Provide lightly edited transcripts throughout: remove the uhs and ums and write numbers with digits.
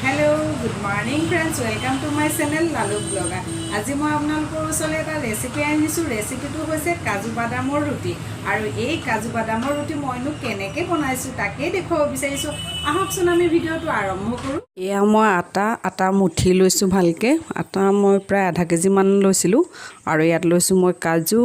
Hello, good morning friends. Welcome to my channel Lalu Blogger. আজি মই আপোনালোকৰ ওচৰলৈ এটা ৰেচিপি আনিছো। ৰেচিপিটো হৈছে কাজু বাদামৰ ৰুটি। আৰু এই কাজু বাদামৰ ৰুটি মইনো কেনেকৈ বনাইছো তাকে দেখুৱাব বিচাৰিছো। আহকচোন আমি ভিডিঅ'টো আৰম্ভ কৰো। এয়া মই আটা মুঠি লৈছো ভালকে। আটা মই প্ৰায় আধা কেজি মান লৈছিলো আৰু ইয়াত লৈছো মই কাজু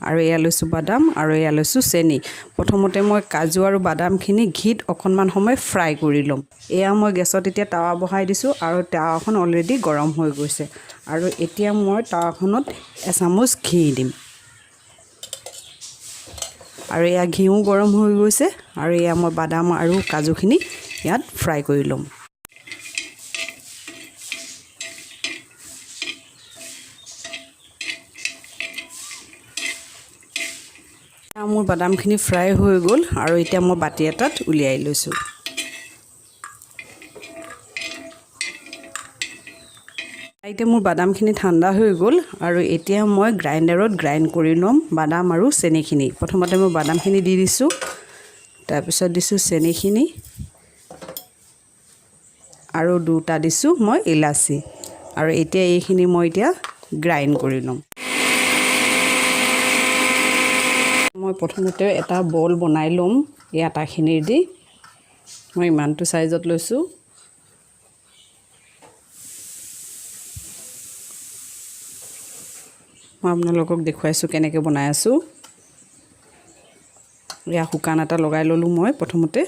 আৰু এয়া লৈছো বাদাম আৰু এয়া লৈছো চেনি। প্ৰথমতে মই কাজু আৰু বাদামখিনি ঘিত অকণমান সময় ফ্ৰাই কৰি লম। এয়া মই গেছত এতিয়া তাৱা বহাই দিছো আৰু তাৱাখন অলৰেডি গৰম হৈ গৈছে আৰু এতিয়া মই তাৱাখনত এচামুচ ঘি দিম আৰু এয়া ঘিও গৰম হৈ গৈছে আৰু এয়া মই বাদাম আৰু কাজুখিনি ইয়াত ফ্ৰাই কৰি লম। মোৰ বাদামখিনি ফ্ৰাই হৈ গ'ল আৰু এতিয়া মই বাটি এটাত উলিয়াই লৈছোঁ। এতিয়া মোৰ বাদামখিনি ঠাণ্ডা হৈ গ'ল আৰু এতিয়া মই গ্ৰাইণ্ডাৰত গ্ৰাইণ্ড কৰি ল'ম বাদাম আৰু চেনিখিনি। প্ৰথমতে মই বাদামখিনি দি দিছোঁ, তাৰপিছত দিছোঁ চেনিখিনি আৰু দুটা দিছোঁ মই ইলাচি আৰু এতিয়া এইখিনি মই এতিয়া গ্ৰাইণ্ড কৰি ল'ম। মই প্ৰথমতে এটা বল বনাই ল'ম এই আটাখিনিৰ দি। মই ইমানটো চাইজত লৈছোঁ। মই আপোনালোকক দেখুৱাইছোঁ কেনেকৈ বনাই আছোঁ। এয়া শুকান আটা লগাই ল'লোঁ মই প্ৰথমতে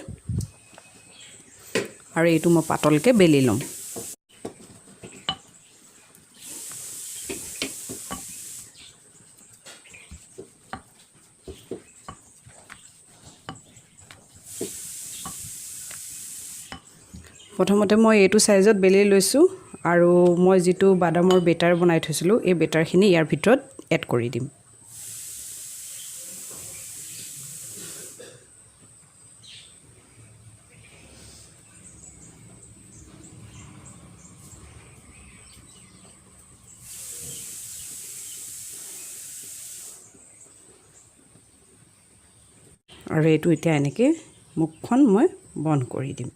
আৰু এইটো মই পাতলকৈ বেলি ল'ম। প্ৰথমতে মই এইটো চাইজত বেলি লৈছোঁ আৰু মই যিটো বাদামৰ বেটাৰ বনাই থৈছিলোঁ এই বেটাৰখিনি ইয়াৰ ভিতৰত এড কৰি দিম। আৰু এইটো এতিয়া এনেকৈ মুখখন মই বন্ধ কৰি দিম।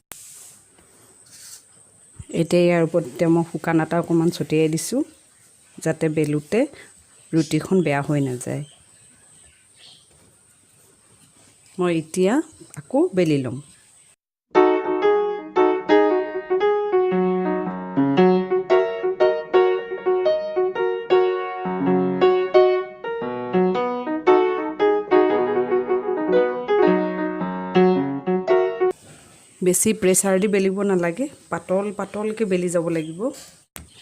এতিয়া ইয়াৰ ওপৰত এতিয়া মই শুকান আটা অকণমান ছটিয়াই দিছোঁ যাতে বেলোতে ৰুটিখন বেয়া হৈ নাযায়। মই এতিয়া আকৌ বেলি ল'ম। বেছি প্ৰেছাৰ দি বেলিব নালাগে, পাতলকৈ বেলি যাব লাগিব।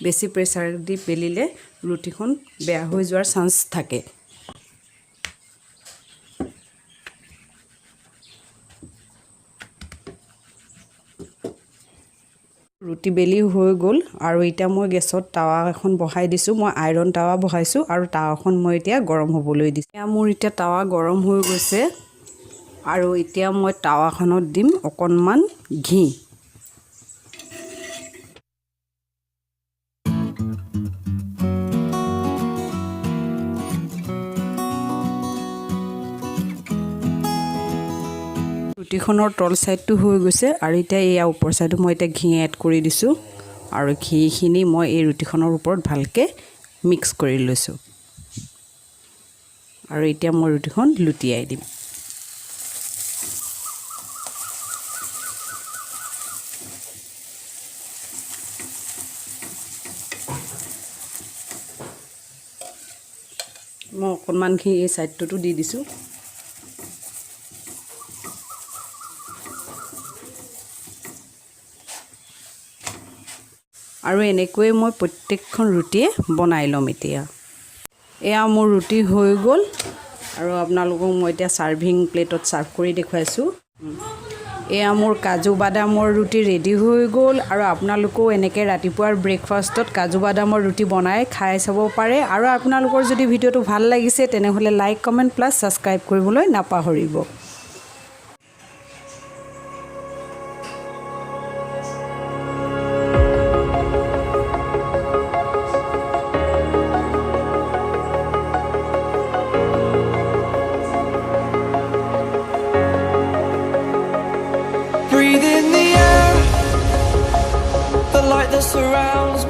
বেছি প্ৰেছাৰ দি বেলিলে ৰুটিখন বেয়া হৈ যোৱাৰ চান্স থাকে। ৰুটি বেলি হৈ গ'ল আৰু এতিয়া মই গেছত তাৱা এখন বহাই দিছোঁ। মই আইৰণ তাৱা বহাইছোঁ আৰু তাৱাখন মই এতিয়া গৰম হ'বলৈ দিছোঁ। মোৰ এতিয়া তাৱা গৰম হৈ গৈছে আৰু এতিয়া মই তাৱাখনত দিম অকণমান ঘি। ৰুটিখনৰ তল ছাইডটো হৈ গৈছে আৰু এতিয়া এয়া ওপৰ ছাইডটো মই এতিয়া ঘি এড কৰি দিছোঁ আৰু ঘিখিনি মই এই ৰুটিখনৰ ওপৰত ভালকৈ মিক্স কৰি লৈছোঁ আৰু এতিয়া মই ৰুটিখন লুটিয়াই দিম। মই অকণমান ঘি এই ছাইডটোতো দি দিছোঁ। আৰু এনেকৈয়ে মই প্ৰত্যেকখন ৰুটিয়ে বনাই ল'ম। এতিয়া এয়া মোৰ ৰুটি হৈ গ'ল আৰু আপোনালোকক মই এতিয়া ছাৰ্ভিং প্লেটত ছাৰ্ভ কৰি দেখুৱাইছোঁ। এয়া মোৰ কাজু বাদামৰ ৰুটি ৰেডি হৈ গ'ল আৰু আপোনালোকেও এনেকৈ ৰাতিপুৱাৰ ব্ৰেকফাষ্টত কাজু বাদামৰ ৰুটি বনাই খাই চাব পাৰে। আৰু আপোনালোকৰ যদি ভিডিঅ'টো ভাল লাগিছে তেনেহ'লে লাইক, কমেণ্ট প্লাছ ছাবস্ক্ৰাইব কৰিবলৈ নাপাহৰিব। Breathe in the air, light that surrounds